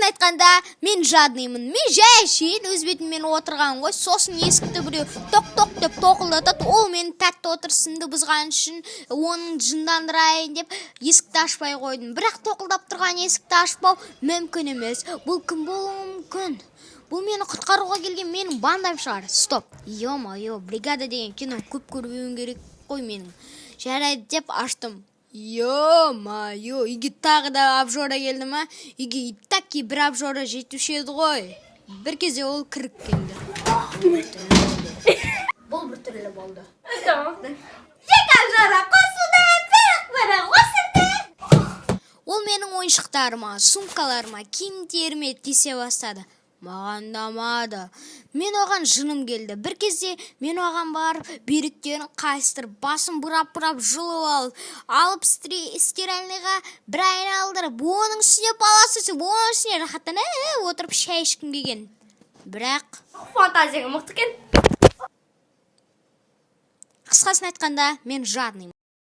айтқанда, мен жадныймын. Мен жай әшейін өз бетіммен отырған ғой. Сосын есікті біреу тоқ-тоқ деп тоқылдатады. Ол менің тәтті отырысымды бұзған үшін оның жындандырайын деп есікті ашпай қойдым. Бірақ тоқылдап тұрған есікті ашпау мүмкін емес. Бұл кім болуы мүмкін? Бұл мені құтқаруға келген менің бандам шығар. Стоп. Ё-моё, бригада деген кино көп көруім керек қой менің. Жарайды деп аштым. Ё-моё, үйге тағы да обжора келді ма? Үйге итаки бір обжора жетуші еді ғой. Бір кезде ол кіріп келді. Бұл бір түрлі болды. Екі обжора қосылды, бір қосылды. Ол менің ойыншықтарыма, сумкаларыма, киімдеріме тисе бастады. Маған дамады. Мен оған жыным келді. Бір кезде мен оған барып, бүйректерін қайыстырып, басын бұрап жұлып алып стиральныйға бір айналдырып, оның үстіне баласы түсіп, оның үстіне рахаттана отырып шай ішкім келген. Бірақ Фантазияға мықты екен. қысқасын айтқанда, мен жадныймын.